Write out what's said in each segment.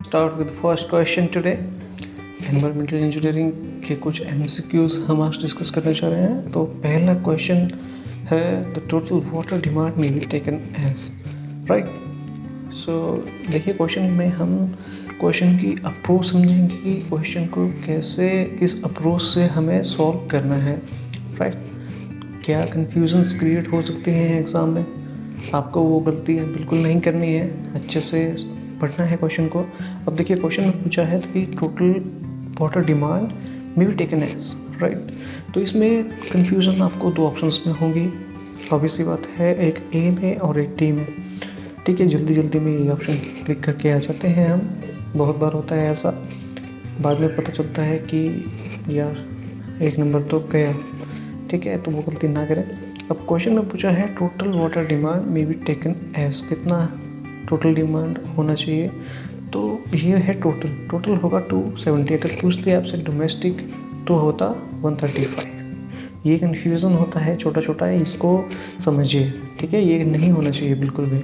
start with the first question today. Environmental engineering के कुछ MCQs हम आज डिस्कस करने जा रहे हैं। तो पहला क्वेश्चन है the total water demand may be taken as right. So देखिए क्वेश्चन में हम क्वेश्चन की अप्रोच समझेंगे कि क्वेश्चन को कैसे किस अप्रोच से हमें सॉल्व करना है राइट। क्या कन्फ्यूजन्स क्रिएट हो सकती हैं एग्ज़ाम में, आपको वो गलती बिल्कुल नहीं करनी है, अच्छे से पढ़ना है क्वेश्चन को। अब देखिए क्वेश्चन में पूछा है कि total water demand may be taken as right. तो इसमें कन्फ्यूज़न आपको दो ऑप्शंस में होंगी, ऑब्वियसली बात है, एक ए में और एक डी में। ठीक है, जल्दी जल्दी में ये ऑप्शन क्लिक करके आ जाते हैं हम। बहुत बार होता है ऐसा, बाद में पता चलता है कि यार एक नंबर तो गया। ठीक है, तो वो गलती ना करें। अब क्वेश्चन में पूछा है total water demand may be taken as, कितना टोटल डिमांड होना चाहिए। तो ये है टोटल होगा 270। अगर पूछते आपसे डोमेस्टिक तो होता 135। ये कन्फ्यूज़न होता है छोटा छोटा है, इसको समझिए। ठीक है, ये नहीं होना चाहिए बिल्कुल भी।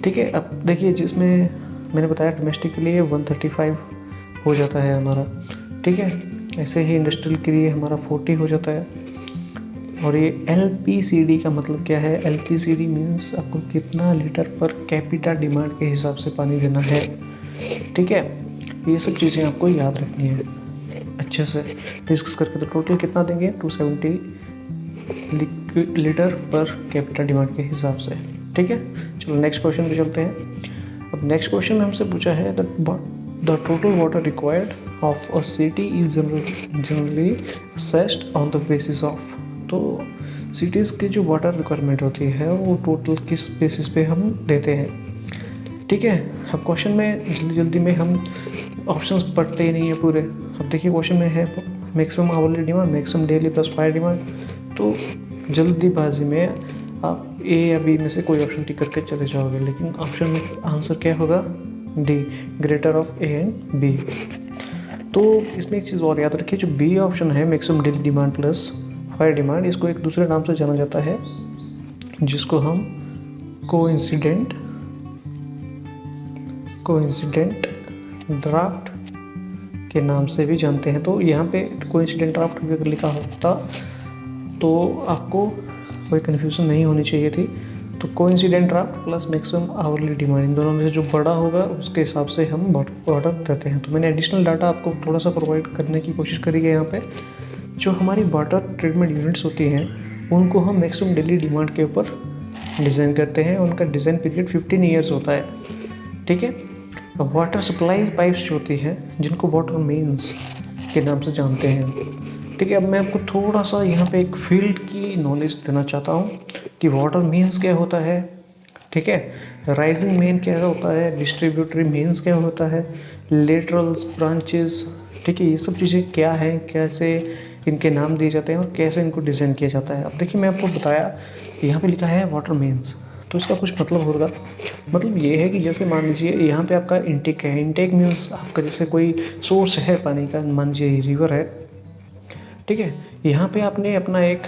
ठीक है, अब देखिए जिसमें मैंने बताया डोमेस्टिक के लिए 135 हो जाता है हमारा। ठीक है, ऐसे ही इंडस्ट्रियल के लिए हमारा 40 हो जाता है। और ये LPCD का मतलब क्या है? LPCD मीन्स आपको कितना लीटर पर कैपिटा डिमांड के हिसाब से पानी देना है। ठीक है, ये सब चीज़ें आपको याद रखनी है अच्छे से डिस्कस करके। तो टोटल कितना देंगे? 270 लीटर पर कैपिटा डिमांड के हिसाब से। ठीक है, चलो नेक्स्ट क्वेश्चन पे चलते हैं। अब नेक्स्ट क्वेश्चन में हमसे पूछा है the total water required of a city is generally assessed on the basis of. तो सिटीज़ की जो वाटर रिक्वायरमेंट होती है वो टोटल किस बेसिस पे हम देते हैं। ठीक है, अब क्वेश्चन में जल्दी जल्दी में हम ऑप्शंस पढ़ते ही नहीं है पूरे। अब देखिए क्वेश्चन में है maximum hourly demand, maximum daily plus fire demand. तो जल्दीबाजी में आप ए या बी में से कोई ऑप्शन टिक करके चले जाओगे, लेकिन ऑप्शन में आंसर क्या होगा? D, greater of A and B. तो इसमें एक चीज़ और याद रखिए, जो बी ऑप्शन है maximum daily demand plus fire demand, इसको एक दूसरे नाम से जाना जाता है जिसको हम कोइंसिडेंट ड्राफ्ट के नाम से भी जानते हैं। तो यहाँ पे कोइंसिडेंट ड्राफ्ट भी अगर लिखा होता तो आपको कोई कन्फ्यूज़न नहीं होनी चाहिए थी। तो coincident draft plus maximum hourly demand, इन दोनों में से जो बड़ा होगा उसके हिसाब से हम वाटर देते हैं। तो मैंने एडिशनल डाटा आपको थोड़ा सा प्रोवाइड करने की कोशिश करी है यहाँ पे। जो हमारी वाटर ट्रीटमेंट यूनिट्स होती हैं उनको हम मैक्सिमम डेली डिमांड के ऊपर डिज़ाइन करते हैं। उनका डिज़ाइन पीरियड 15 ईयर्स होता है। ठीक है, अब वाटर सप्लाई पाइप्स जो होती हैं जिनको वाटर मेन्स के नाम से जानते हैं। ठीक है, अब मैं आपको थोड़ा सा यहाँ पे एक फील्ड की नॉलेज देना चाहता हूँ कि वाटर मेन्स क्या होता है। ठीक है, राइजिंग मेन क्या होता है, डिस्ट्रीब्यूटरी मेन्स क्या होता है, लेटरल्स, ब्रांचेस। ठीक है, ये सब चीज़ें क्या है, कैसे इनके नाम दिए जाते हैं और कैसे इनको डिज़ाइन किया जाता है। अब देखिए मैं आपको बताया, यहाँ पे लिखा है वाटर मेन्स, तो इसका कुछ मतलब होगा। मतलब ये है कि जैसे मान लीजिए यहाँ पे आपका इंटेक है। इंटेक मीन्स आपका जैसे कोई सोर्स है पानी का, मान लीजिए रिवर है। ठीक है, यहाँ पे आपने अपना एक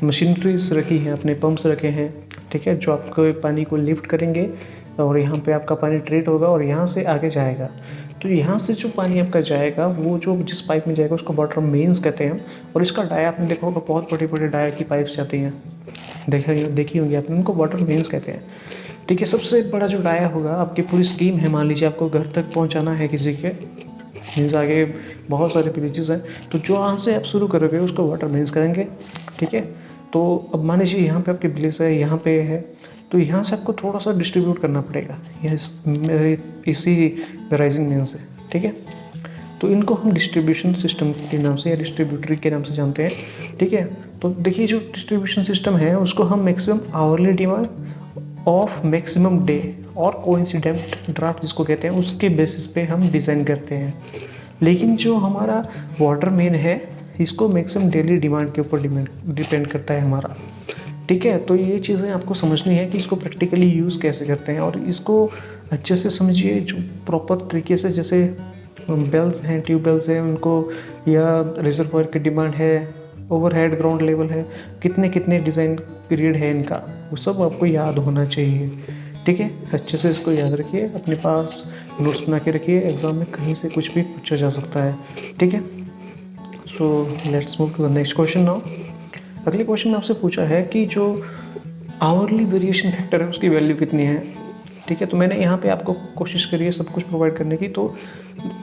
मशीनरीज रखी है, अपने पंप्स रखे हैं। ठीक है, जो आपको पानी को लिफ्ट करेंगे और यहाँ पे आपका पानी ट्रीट होगा और यहाँ से आगे जाएगा। तो यहाँ से जो पानी आपका जाएगा वो जो जिस पाइप में जाएगा उसको वाटर मेन्स कहते हैं। और इसका डाया आपने देखा होगा, बहुत बड़े बड़े डाया की पाइप्स जाती हैं, देखी होंगी आपने, उनको वाटर मेन्स कहते हैं। ठीक है, सबसे बड़ा जो डाया होगा, आपकी पूरी स्कीम है, मान लीजिए आपको घर तक पहुँचाना है किसी के, मीन्स आगे बहुत सारे विलेजेस हैं, तो जो यहाँ से आप शुरू करोगे उसको वाटर मेन्स करेंगे। ठीक है, तो अब मान लीजिए यहाँ पे आपके विलेज है, यहाँ पे है, तो यहाँ से आपको थोड़ा सा डिस्ट्रीब्यूट करना पड़ेगा इसी राइजिंग मेन से। ठीक है, तो इनको हम डिस्ट्रीब्यूशन सिस्टम के नाम से या डिस्ट्रीब्यूटरी के नाम से जानते हैं। ठीक है, तो देखिए जो डिस्ट्रीब्यूशन सिस्टम है उसको हम maximum hourly demand of maximum day और कोइंसिडेंट ड्राफ्ट जिसको कहते हैं उसके बेसिस पे हम डिज़ाइन करते हैं। लेकिन जो हमारा वाटर मेन है इसको मैक्सिमम डेली डिमांड के ऊपर डिपेंड करता है हमारा। ठीक है, तो ये चीज़ें आपको समझनी है कि इसको प्रैक्टिकली यूज़ कैसे करते हैं, और इसको अच्छे से समझिए जो प्रॉपर तरीके से, जैसे बेल्स हैं, ट्यूबवेल्स हैं उनको, या रिजर्वायर की डिमांड है, ओवरहेड ग्राउंड लेवल है, कितने कितने डिज़ाइन पीरियड है इनका, वो सब आपको याद होना चाहिए। ठीक है, अच्छे से इसको याद रखिए, अपने पास नोट्स बना के रखिए, एग्ज़ाम में कहीं से कुछ भी पूछा जा सकता है। ठीक है, so let's move to the next question now. अगले क्वेश्चन में आपसे पूछा है कि जो आवरली वेरिएशन फैक्टर है उसकी वैल्यू कितनी है। ठीक है, तो मैंने यहाँ पे आपको कोशिश करी है सब कुछ प्रोवाइड करने की। तो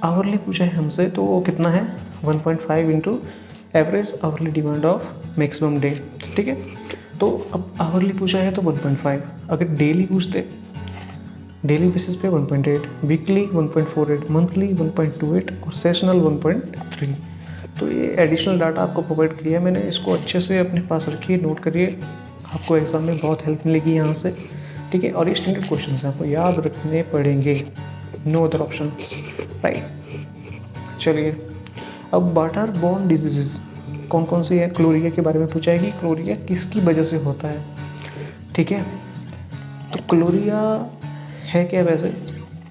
आवरली पूछा है हमसे, तो वो कितना है 1.5 into average hourly demand of maximum day. ठीक है, तो अब आवरली पूछा है तो 1.5, अगर डेली पूछते डेली बेसिस पे 1.8, वीकली 1.48, मंथली 1.28 और सेशनल 1.3। तो ये एडिशनल डाटा आपको प्रोवाइड किया है मैंने, इसको अच्छे से अपने पास रखिए, नोट करिए, आपको एग्जाम में बहुत हेल्प मिलेगी यहाँ से। ठीक है, और ये स्टैंडर्ड क्वेश्चन है, आपको याद रखने पड़ेंगे, नो अदर ऑप्शंस, राइट। चलिए, अब वाटर बॉर्न डिजीजेज कौन कौन सी है। क्लोरिया के बारे में पूछा है कि क्लोरिया किसकी वजह से होता है। ठीक है, तो क्लोरिया है क्या, वैसे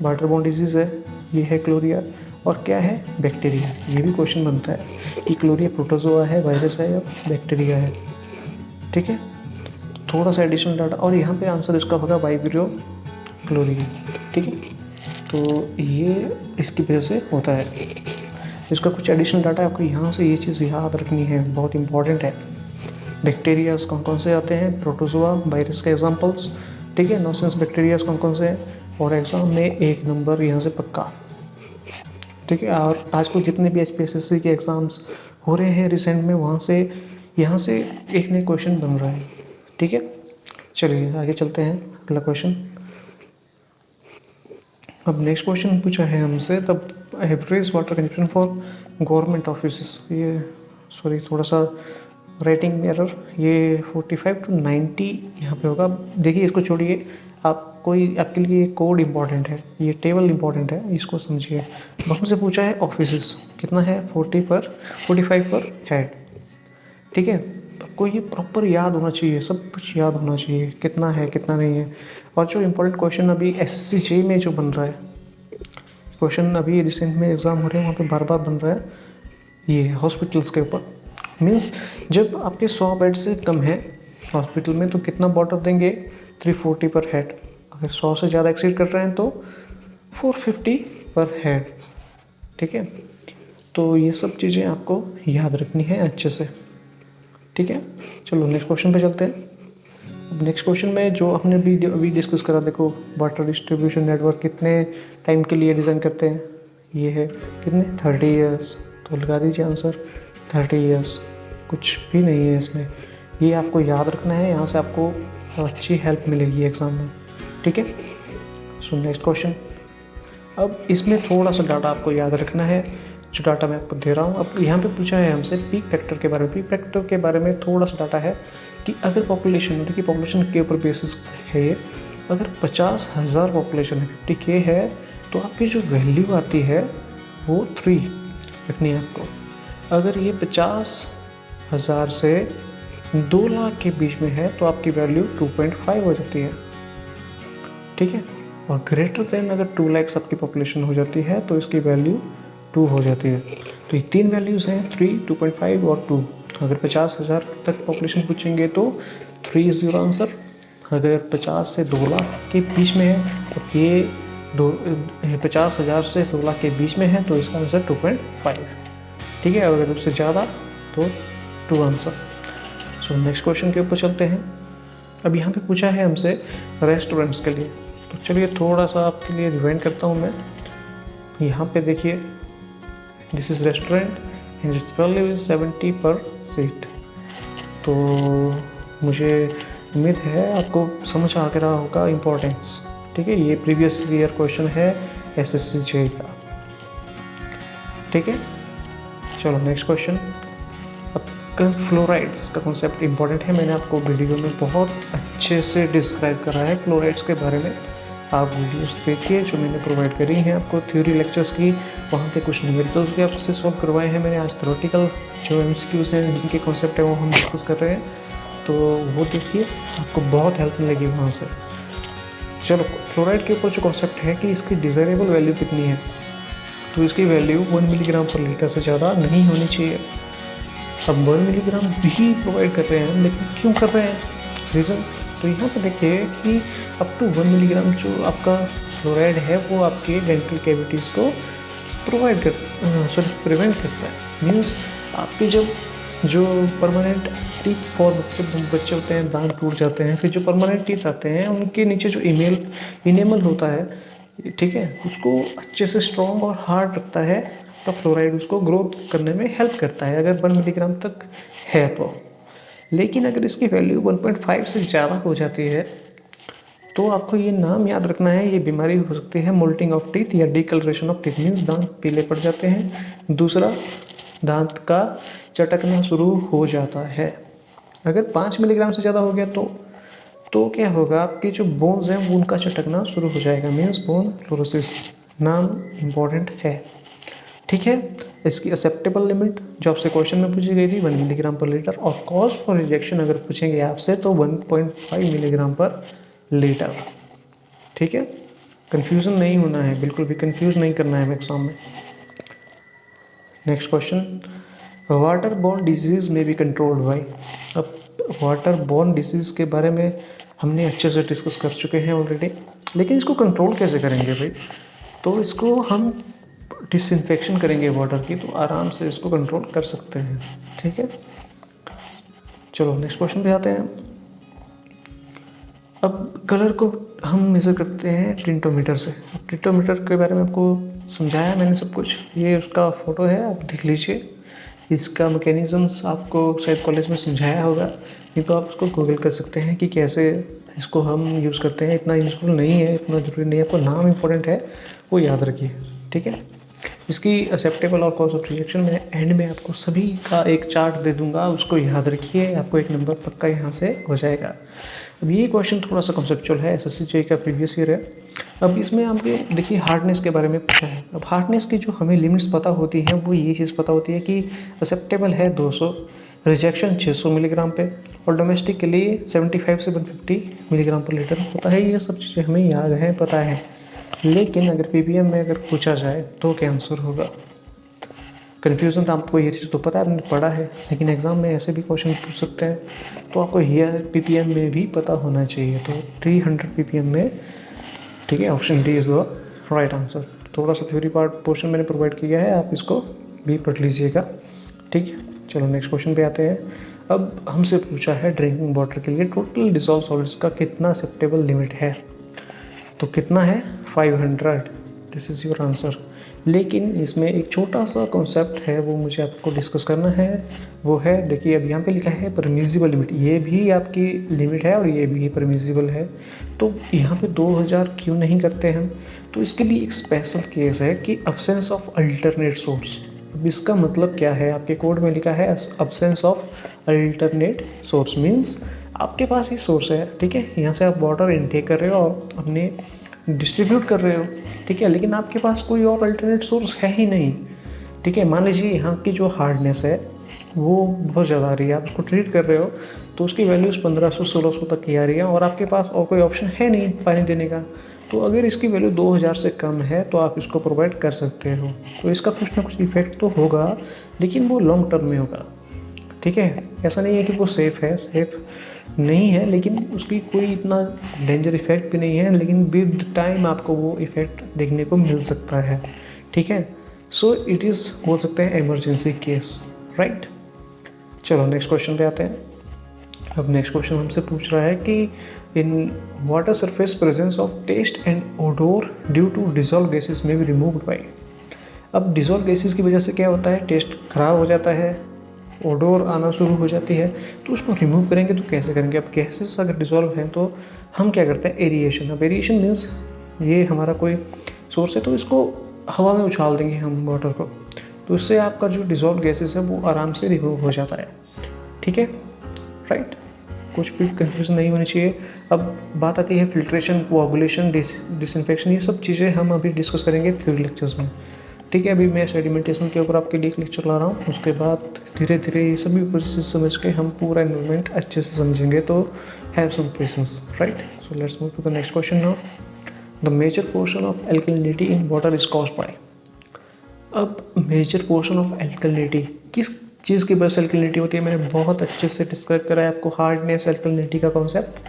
वाटर बॉर्न डिजीज़ है, ये है क्लोरिया, और क्या है, बैक्टीरिया। ये भी क्वेश्चन बनता है कि क्लोरिया प्रोटोजोआ है, वायरस है या बैक्टीरिया है। ठीक है, थोड़ा सा एडिशनल डाटा, और यहाँ पे आंसर इसका होगा वाइब्रियो क्लोरिया। ठीक है, तो ये इसकी वजह से होता है। इसका कुछ एडिशनल डाटा आपको यहाँ से ये चीज़ याद रखनी है, बहुत इंपॉर्टेंट है। बैक्टीरिया कौन कौन से आते हैं, प्रोटोजोआ, वायरस के एग्जाम्पल्स। ठीक है, नॉनसेंस बैक्टीरिया कौन कौन से हैं, और एग्ज़ाम में 1 नंबर यहाँ से पक्का। ठीक है, और आजकल जितने भी HPSSC के एग्ज़ाम्स हो रहे हैं रिसेंट में, वहाँ से यहाँ से एक नए क्वेश्चन बन रहा है। ठीक है, चलिए आगे चलते हैं, अगला क्वेश्चन। अब नेक्स्ट क्वेश्चन पूछा है हमसे, तब average water consumption for government office. ये सॉरी, थोड़ा सा राइटिंग में एरर, ये 45 to 90 यहाँ पे होगा। देखिए, इसको छोड़िए, आपके लिए ये कोड इम्पॉर्टेंट है, ये टेबल इम्पॉर्टेंट है, इसको समझिए। अब हमसे पूछा है ऑफिस कितना है, 45 पर हेड। ठीक है, आपको ये प्रॉपर याद होना चाहिए, सब कुछ याद होना चाहिए, कितना है कितना नहीं है। और जो इम्पोर्टेंट क्वेश्चन अभी SSC JEE में जो बन रहा है, क्वेश्चन अभी रिसेंट में एग्ज़ाम हो रहे हैं, वहाँ पे बार बार बन रहा है, ये हॉस्पिटल्स के ऊपर। मीन्स जब आपके 100 बेड से कम है हॉस्पिटल में, तो कितना वाटर देंगे, 340 पर हेड। अगर 100 से ज़्यादा एक्सीड कर रहे हैं तो 450 पर हेड। ठीक है, तो ये सब चीज़ें आपको याद रखनी है अच्छे से। ठीक है, चलो नेक्स्ट क्वेश्चन पे चलते हैं। अब नेक्स्ट क्वेश्चन में जो हमने अभी डिस्कस करा, देखो वाटर डिस्ट्रीब्यूशन नेटवर्क कितने टाइम के लिए डिज़ाइन करते हैं, ये है कितने 30 ईयर्स। तो लगा दीजिए आंसर 30 ईयर्स, कुछ भी नहीं है इसमें, ये आपको याद रखना है, यहाँ से आपको अच्छी हेल्प मिलेगी एग्ज़ाम में। ठीक है, सो नेक्स्ट क्वेश्चन। अब इसमें थोड़ा सा डाटा आपको याद रखना है, जो डाटा मैं आपको दे रहा हूँ। अब यहाँ पे पूछा है हमसे पीक फैक्टर के बारे में। पीक फैक्टर के बारे में थोड़ा सा डाटा है कि अगर पॉपुलेशन, देखिए पॉपुलेशन के ऊपर बेसिस है ये, अगर 50,000 पॉपुलेशन है, 50K है, तो आपकी जो वैल्यू आती है वो 3 रखनी है आपको। अगर ये 50,000 से 2 लाख के बीच में है तो आपकी वैल्यू 2.5 हो जाती है। ठीक है, और ग्रेटर देन अगर 2 लाख आपकी पॉपुलेशन हो जाती है तो इसकी वैल्यू 2 हो जाती है। तो ये 3 वैल्यूज़ हैं, 3, 2.5 और 2। अगर 50,000 तक पॉपुलेशन पूछेंगे तो 3 इज़ योर आंसर। अगर 50 से 2 लाख के बीच में है तो ये 50,000 से 2 लाख के बीच में है तो इसका आंसर 2.5। ठीक है, अगर उससे ज़्यादा तो 2 आंसर। सो नेक्स्ट क्वेश्चन के ऊपर चलते हैं। अब यहाँ पे पूछा है हमसे रेस्टोरेंट्स के लिए, तो चलिए थोड़ा सा आपके लिए रिवाइंड करता हूँ मैं। यहाँ पे देखिए, this is restaurant and it's value is 70 पर सीट। तो मुझे उम्मीद है आपको समझ आ रहा होगा इम्पोर्टेंस। ठीक है, ये प्रीवियस ईयर क्वेश्चन है SSC JEE का। ठीक है, चलो नेक्स्ट क्वेश्चन। अब फ्लोराइड्स का कॉन्सेप्ट इंपॉर्टेंट है, मैंने आपको वीडियो में बहुत अच्छे से डिस्क्राइब करा है फ्लोराइड्स के बारे में। आप वीडियोस देखिए जो मैंने प्रोवाइड करी हैं आपको थ्योरी लेक्चर्स की, वहाँ पे कुछ न्यूमेरिकल्स भी आपसे सॉल्व करवाए हैं मैंने। आज थ्योरेटिकल जो MCQs हैं, जिनके कॉन्सेप्ट है वो हम डिस्कस कर रहे हैं, तो वो देखिए, आपको बहुत हेल्प मिलेगी वहाँ से। चलो, फ्लोराइड के ऊपर जो कॉन्सेप्ट है कि इसकी डिज़ायरेबल वैल्यू कितनी है, तो इसकी वैल्यू 1 मिलीग्राम पर लीटर से ज़्यादा नहीं होनी चाहिए। अब 1 मिलीग्राम भी प्रोवाइड कर रहे हैं, लेकिन क्यों कर रहे हैं, रीज़न, तो यहाँ पे देखिए कि अप टू 1 मिलीग्राम जो आपका फ्लोराइड है वो आपके डेंटल कैविटीज़ को प्रिवेंट करता है। मीन्स आपके जब जो परमानेंट टीथ फॉर्म बच्चे होते हैं, दांत टूट जाते हैं, फिर जो परमानेंट टीथ आते हैं उनके नीचे जो इनेमल होता है, ठीक है, उसको अच्छे से स्ट्रॉन्ग और हार्ड रखता है। तो फ्लोराइड उसको ग्रोथ करने में हेल्प करता है अगर 1 मिलीग्राम तक है तो। लेकिन अगर इसकी वैल्यू 1.5 से ज़्यादा हो जाती है तो आपको ये नाम याद रखना है, ये बीमारी हो सकती है मोल्टिंग ऑफ टीथ या डिकलरेशन ऑफ टीथ। मीन्स दांत पीले पड़ जाते हैं। दूसरा, दांत का चटकना शुरू हो जाता है। अगर 5 मिलीग्राम से ज़्यादा हो गया तो क्या होगा, आपके जो बोन्स हैं वो उनका चटकना शुरू हो जाएगा। Means bone fluorosis. नाम इम्पॉर्टेंट है, ठीक है। इसकी एक्सेप्टेबल लिमिट जो आपसे क्वेश्चन में पूछी गई थी 1 मिलीग्राम पर लीटर, और कॉज फॉर रिजेक्शन अगर पूछेंगे आपसे तो 1.5 मिलीग्राम पर लीटर, ठीक है। कंफ्यूजन नहीं होना है, बिल्कुल भी कंफ्यूज नहीं करना है एग्जाम में। Next question, water borne disease में बी कंट्रोल्ड बाय। अब वाटर बोर्न डिजीज़ के बारे में हमने अच्छे से डिस्कस कर चुके हैं ऑलरेडी, लेकिन इसको कंट्रोल कैसे करेंगे भाई? तो इसको हम डिसइंफेक्शन करेंगे वाटर की, तो आराम से इसको कंट्रोल कर सकते हैं, ठीक है। चलो नेक्स्ट क्वेश्चन पे आते हैं। अब कलर को हम मेज़र करते हैं टिंटोमीटर से। टिंटोमीटर के बारे में आपको समझाया मैंने सब कुछ, ये उसका फ़ोटो है, आप देख लीजिए। इसका मैकेनिज़म्स आपको शायद कॉलेज में समझाया होगा, नहीं तो आप उसको गूगल कर सकते हैं कि कैसे इसको हम यूज़ करते हैं। इतना यूज़फुल नहीं है, इतना ज़रूरी नहीं है, आपको नाम इम्पोर्टेंट है वो याद रखिए, ठीक है। इसकी एक्सेप्टेबल और कॉज ऑफ रिजेक्शन मैं एंड में आपको सभी का एक चार्ट दे दूंगा, उसको याद रखिए, आपको 1 नंबर पक्का यहाँ से हो जाएगा। अब ये क्वेश्चन थोड़ा सा कॉन्सेप्चुअल है, SSC JEE का प्रीवियस ईयर है। अब इसमें आपके देखिए हार्डनेस के बारे में पूछा है। अब हार्डनेस की जो हमें लिमिट्स पता होती हैं वो ये चीज़ पता होती है कि एक्सेप्टेबल है 200, रिजेक्शन 600 मिलीग्राम पे, और डोमेस्टिक के लिए 75 से 150 मिलीग्राम पर लीटर होता है। ये सब चीज़ें हमें याद है, पता है। लेकिन अगर PPM में अगर पूछा जाए तो क्या आंसर होगा? कन्फ्यूज़न तो आपको ये चीज़ तो पता है, आपने पढ़ा है, लेकिन एग्ज़ाम में ऐसे भी क्वेश्चन पूछ सकते हैं, तो आपको ये PPM में भी पता होना चाहिए। तो 300 PPM में, ठीक है, option D is the right answer. थोड़ा सा थ्योरी पार्ट पोर्शन मैंने प्रोवाइड किया है, आप इसको भी पढ़ लीजिएगा, ठीक है। चलो नेक्स्ट क्वेश्चन पे आते हैं। अब हमसे पूछा है ड्रिंकिंग वाटर के लिए टोटल डिसॉल्व सॉलिड्स का कितना एक्सेप्टेबल लिमिट है, तो कितना है 500, दिस इज़ योर आंसर। लेकिन इसमें एक छोटा सा कॉन्सेप्ट है, वो मुझे आपको डिस्कस करना है। वो है, देखिए अब यहाँ पे लिखा है परमिसिबल लिमिट, ये भी आपकी लिमिट है और ये भी परमिसिबल है। तो यहाँ पे 2000 क्यों नहीं करते हम? तो इसके लिए एक स्पेशल केस है कि अब्सेंस ऑफ अल्टरनेट सोर्स। अब इसका मतलब क्या है, आपके कोड में लिखा है absence of alternate source. Means आपके पास ही सोर्स है, ठीक है, यहाँ से आप वाटर इनटेक कर रहे हो और अपने डिस्ट्रीब्यूट कर रहे हो, ठीक है, लेकिन आपके पास कोई और अल्टरनेट सोर्स है ही नहीं, ठीक है। मान लीजिए यहाँ की जो हार्डनेस है वो बहुत ज़्यादा आ रही है, आप उसको ट्रीट कर रहे हो तो उसकी वैल्यूज़ 1500-1600 तक की आ रही है, और आपके पास और कोई ऑप्शन है नहीं पानी देने का। तो अगर इसकी वैल्यू 2000 से कम है तो आप इसको प्रोवाइड कर सकते हो। तो इसका कुछ ना कुछ इफेक्ट तो होगा, लेकिन वो लॉन्ग टर्म में होगा, ठीक है। ऐसा नहीं है कि वो सेफ़ है, सेफ़ नहीं है, लेकिन उसकी कोई इतना डेंजर इफेक्ट भी नहीं है, लेकिन विद टाइम आपको वो इफेक्ट देखने को मिल सकता है, ठीक है। सो इट इज़ बोल सकते हैं इमरजेंसी केस, राइट। चलो नेक्स्ट क्वेश्चन पे आते हैं। अब नेक्स्ट क्वेश्चन हमसे पूछ रहा है कि in water surface presence of taste and odour due to dissolve gases may be removed by. अब डिजॉल्व गैसेस की वजह से क्या होता है, टेस्ट खराब हो जाता है, ओडोर आना शुरू हो जाती है, तो उसको रिमूव करेंगे तो कैसे करेंगे? अब गैसेस अगर डिजॉल्व हैं तो हम क्या करते हैं, एरिएशन। अब एरिएशन मीन्स ये हमारा कोई सोर्स है तो इसको हवा में उछाल देंगे हम वाटर को, तो इससे आपका जो डिजॉल्व गैसेस है वो आराम से रिमूव हो जाता है, ठीक है, राइट। कुछ भी कंफ्यूजन नहीं होनी चाहिए। अब बात आती है फिल्ट्रेशन, कोआगुलेशन, डिसइंफेक्शन, ये सब चीज़ें हम अभी डिस्कस करेंगे थ्योरी लेक्चर्स में, ठीक है। अभी मैं सेडिमेंटेशन के ऊपर आपके लिए एक लेक्चर ला रहा हूँ, उसके बाद धीरे धीरे ये सभी प्रोसेस समझ के हम पूरा एनवायरनमेंट अच्छे से समझेंगे। तो have some patience, right. So let's move to the next question now. The major portion of alkalinity in water is caused by. अब मेजर पोर्शन ऑफ एल्कलिनिटी किस चीज़ की वजह से एल्कलिनिटी होती है, मैंने बहुत अच्छे से डिस्क्राइब करा है आपको हार्डनेस एल्कलिनिटी का कॉन्सेप्ट।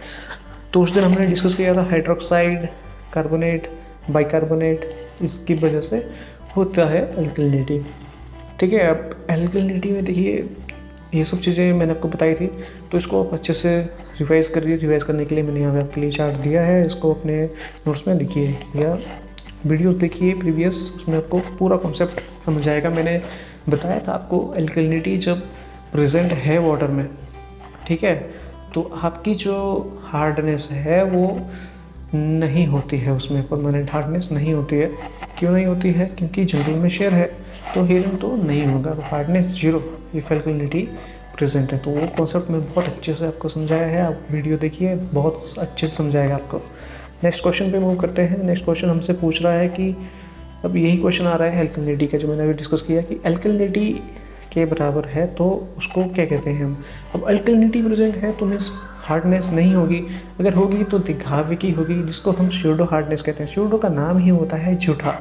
तो उस दिन हमने डिस्कस किया था हाइड्रोक्साइड, कार्बोनेट, बाइकार्बोनेट, इसकी वजह से होता है अल्कलिनिटी। ठीक है, अब अल्कलिनिटी में देखिए ये सब चीज़ें मैंने आपको बताई थी, तो इसको आप अच्छे से रिवाइज़ करिए। रिवाइज़ करने के लिए मैंने यहाँ पे आपके लिए चार्ट दिया है, इसको अपने नोट्स में लिखिए या वीडियोस देखिए प्रीवियस, उसमें आपको पूरा कॉन्सेप्ट समझ आएगा। मैंने बताया था आपको अल्कलिनिटी जब प्रेजेंट है वाटर में, ठीक है, तो आपकी जो हार्डनेस है वो नहीं होती है, उसमें परमानेंट हार्डनेस नहीं होती है। क्यों नहीं होती है? क्योंकि जनरल में शेयर है तो हीलिंग तो नहीं होगा, तो hardness zero if alkalinity present है। तो वो कॉन्सेप्ट में बहुत अच्छे से आपको समझाया है, आप वीडियो देखिए, बहुत अच्छे से समझाएगा आपको। नेक्स्ट क्वेश्चन पे मूव करते हैं। नेक्स्ट क्वेश्चन हमसे पूछ रहा है कि अब यही क्वेश्चन आ रहा है अल्कलिनिटी का, जो मैंने अभी डिस्कस किया कि अल्कलिनिटी के बराबर है तो उसको क्या कहते हैं हम। अब अल्कलिनिटी प्रेजेंट है तो मीन्स हार्डनेस नहीं होगी, अगर होगी तो दिखावे की होगी, जिसको हम स्यूडो हार्डनेस कहते हैं। स्यूडो का नाम ही होता है झूठा,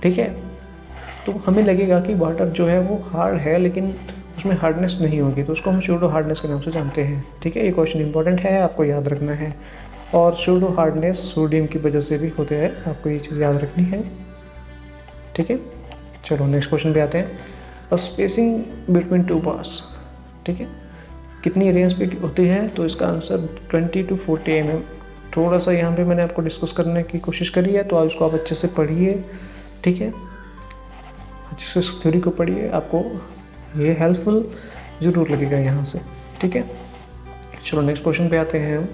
ठीक है। तो हमें लगेगा कि वाटर जो है वो हार्ड है लेकिन उसमें हार्डनेस नहीं होगी, तो उसको हम स्यूडो हार्डनेस के नाम से जानते हैं। ठीक है, ये क्वेश्चन इंपॉर्टेंट है, आपको याद रखना है। और स्यूडो हार्डनेस सोडियम की वजह से भी होते हैं, आपको ये चीज़ याद रखनी है। ठीक है, चलो नेक्स्ट क्वेश्चन पे आते हैं। और स्पेसिंग बिटवीन टू बार्स, ठीक है, कितनी रेंज पे होती है? तो इसका आंसर 20 to 40 mm। थोड़ा सा यहाँ पे मैंने आपको डिस्कस करने की कोशिश करी है, तो इसको आप अच्छे से पढ़िए, ठीक है, अच्छे से थ्योरी को पढ़िए, आपको ये हेल्पफुल ज़रूर लगेगा यहाँ से। ठीक है, चलो नेक्स्ट क्वेश्चन पे आते हैं हम।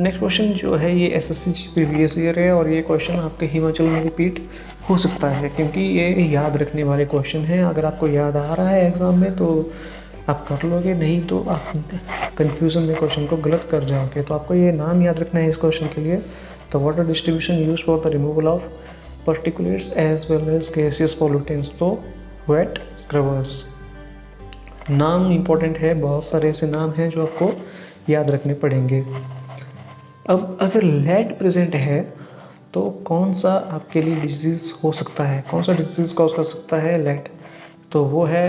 नेक्स्ट क्वेश्चन जो है ये एसएससी प्रीवियस ईयर है, और ये क्वेश्चन आपके हिमाचल में रिपीट हो सकता है क्योंकि ये याद रखने वाले क्वेश्चन हैं। अगर आपको याद आ रहा है एग्ज़ाम में तो आप कर लोगे, नहीं तो आप कन्फ्यूज़न में क्वेश्चन को गलत कर जाओगे। तो आपको ये नाम याद रखना है इस क्वेश्चन के लिए, the water distribution use for the removal of particulates as well as gaseous pollutants, तो वेट स्क्रबर्स। नाम इम्पोर्टेंट है, बहुत सारे ऐसे नाम हैं जो आपको याद रखने पड़ेंगे। अब अगर लेड प्रेजेंट है तो कौन सा आपके लिए डिजीज़ हो सकता है, कौन सा डिजीज़ कॉज कर सकता है लेड? तो वो है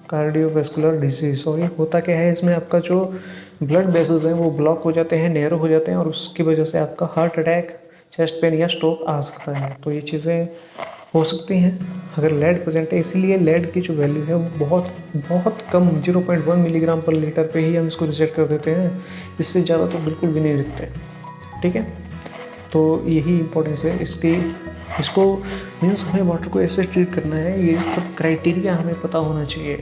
कार्डियोवैस्कुलर डिजीज़। और ये होता क्या है, इसमें आपका जो ब्लड वेसल्स हैं वो ब्लॉक हो जाते हैं, नैरो हो जाते हैं, और उसकी वजह से आपका हार्ट अटैक, चेस्ट पेन या स्ट्रोक आ सकता है। तो ये चीज़ें हो सकती हैं अगर लेड प्रेजेंट है। इसीलिए लेड की जो वैल्यू है वो बहुत बहुत कम 0.1 मिलीग्राम पर लीटर पे ही हम इसको रिजेक्ट कर देते हैं, इससे ज़्यादा तो बिल्कुल भी नहीं लिखते। ठीक है, तो यही इम्पोर्टेंस है इसको मीन्स हमें वाटर को ऐसे ट्रीट करना है, ये सब क्राइटेरिया हमें पता होना चाहिए।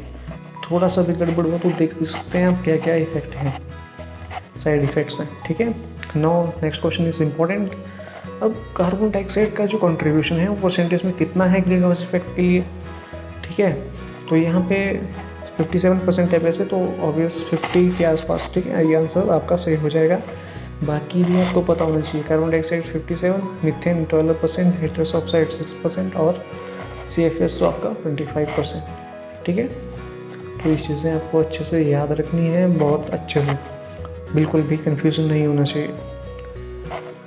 थोड़ा सा भी गड़बड़ हो तो देख सकते हैं आप क्या क्या इफेक्ट हैं, साइड इफेक्ट्स हैं। ठीक है, now next question is important. अब कार्बन डाइऑक्साइड का जो कंट्रीब्यूशन है वो परसेंटेज में कितना है ग्रीन हाउस इफेक्ट के लिए? ठीक है, तो यहाँ पे 57% है वैसे, तो ऑब्वियस 50 के आसपास, ठीक है, ये आंसर आपका सही हो जाएगा। बाकी भी आपको पता होना चाहिए, carbon dioxide 57, methane 12%, nitrous oxide 6% और CFS आपका 25%। ठीक है, तो ये चीज़ें आपको अच्छे से याद रखनी है, बहुत अच्छे से, बिल्कुल भी कंफ्यूजन नहीं होना चाहिए।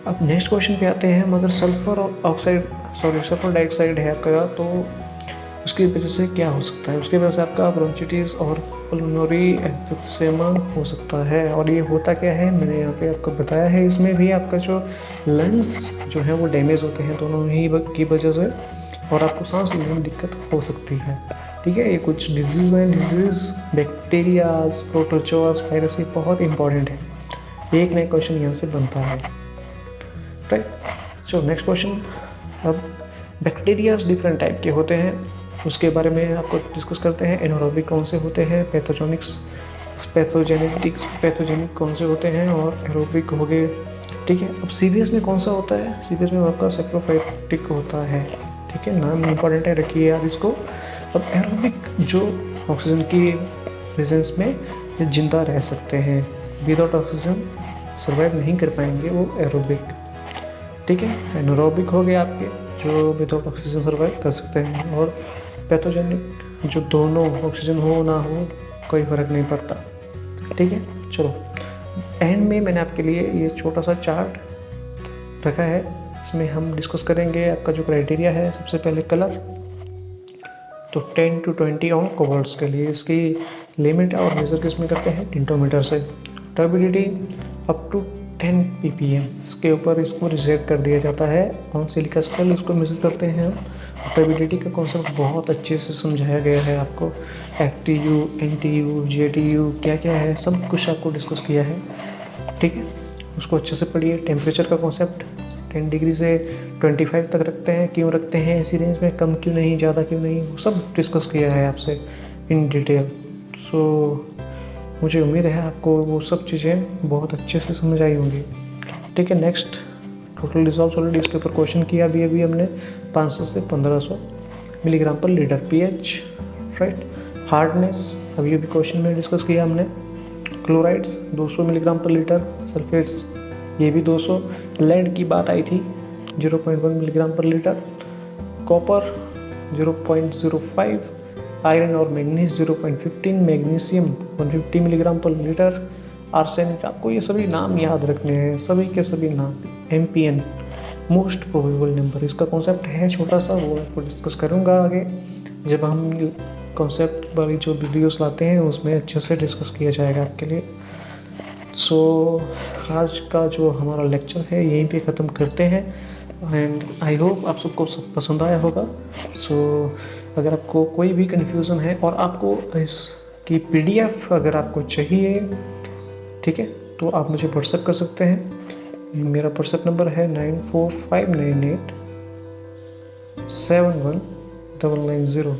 अब नेक्स्ट क्वेश्चन पे आते हैं। मगर सल्फर डाइऑक्साइड है आपका, तो उसकी वजह से क्या हो सकता है? उसकी वजह से आपका ब्रोंचिटिस और पल्मोनरी एम्फिसेमा हो सकता है। और ये होता क्या है, मैंने यहाँ पे आपको बताया है। इसमें भी आपका जो लंग्स जो है वो डैमेज होते हैं दोनों ही की वजह से, और आपको सांस लेने में दिक्कत हो सकती है। ठीक है, ये कुछ डिजीज़ हैं, डिजीज़ बैक्टीरियाज, प्रोटोजोआस, वायरस, ये बहुत इंपॉर्टेंट है, एक नया क्वेश्चन यहाँ से बनता है। Right, so next question. अब बैक्टीरियाज डिफरेंट टाइप के होते हैं, उसके बारे में आपको डिस्कस करते हैं। एनारोबिक कौन से होते हैं, पैथोजेनिक कौन से होते हैं, और एरोबिक हो गए। ठीक है, अब सीवियस में कौन सा होता है? सीवियस में आपका सेप्रोफाइटिक होता है। ठीक है, नाम इंपॉर्टेंट है, रखिए यार इसको। अब एरोबिक जो ऑक्सीजन की प्रेजेंस में जिंदा रह सकते हैं, विदाउट ऑक्सीजन सर्वाइव नहीं कर पाएंगे, वो एरोबिक। ठीक है, एनारोबिक हो गए आपके जो विदाउट ऑक्सीजन सर्वाइव कर सकते हैं, और पैथोजेनिक जो दोनों ऑक्सीजन हो ना हो कोई फ़र्क नहीं पड़ता। ठीक है, चलो एंड में मैंने आपके लिए ये छोटा सा चार्ट रखा है, इसमें हम डिस्कस करेंगे आपका जो क्राइटेरिया है। सबसे पहले कलर, तो 10 to 20 ऑन कोबाल्ट्स के लिए इसकी लिमिट और मेजर किस में करते हैं, टिंटोमीटर से। Turbidity up to 10 ppm। इसके ऊपर इसको रिजेक्ट कर दिया जाता है। ऑन सिलिका स्केल इसको मेजर करते हैं हम। ट्यूबिडिटी का कॉन्सेप्ट बहुत अच्छे से समझाया गया है आपको। एक्टीयू, एनटीयू, जेटीयू क्या क्या है सब कुछ आपको डिस्कस किया है, ठीक है। उसको अच्छे से पढ़िए। टेम्परेचर का कॉन्सेप्ट 10 डिग्री से 25 तक रखते हैं, क्यों रखते हैं इसी रेंज में, कम क्यों नहीं, ज़्यादा क्यों नहीं, वो सब डिस्कस किया है आपसे इन डिटेल। सो मुझे उम्मीद है आपको वो सब चीज़ें बहुत अच्छे से समझ आई होंगी, ठीक है। नेक्स्ट टोटल डिसॉल्व सॉलिड, इसके ऊपर क्वेश्चन किया अभी हमने 500 से 1500 मिलीग्राम पर लीटर। PH, right. हार्डनेस अभी क्वेश्चन में डिस्कस किया हमने। क्लोराइड्स 200 मिलीग्राम पर लीटर, सल्फेट्स ये भी 200। लेड की बात आई थी 0.1 मिलीग्राम पर लीटर, कॉपर 0.05, आयरन और मैग्नीज 0.15, मैग्नीशियम 150 मिलीग्राम पर लीटर, आर्सेनिक। आपको ये सभी नाम याद रखने हैं, सभी के सभी नाम। MPN मोस्ट प्रोबेबल नंबर, इसका कॉन्सेप्ट है छोटा सा, वो आपको डिस्कस करूँगा आगे जब हम कॉन्सेप्ट वाली जो वीडियोस लाते हैं उसमें अच्छे से डिस्कस किया जाएगा आपके लिए। सो आज का जो हमारा लेक्चर है यहीं पे ख़त्म करते हैं एंड आई होप आप सबको सब पसंद आया होगा। सो अगर आपको कोई भी कन्फ्यूज़न है और आपको इसकी PDF अगर आपको चाहिए, ठीक है, तो आप मुझे व्हाट्सएप कर सकते हैं। मेरा व्हाट्सएप नंबर है 9459871990।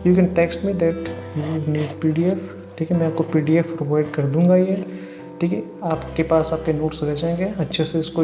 You can text me that you need PDF, ठीक है। मैं आपको PDF प्रोवाइड कर दूंगा ये, ठीक है। आपके पास आपके नोट्स रह जाएंगे, अच्छे से इसको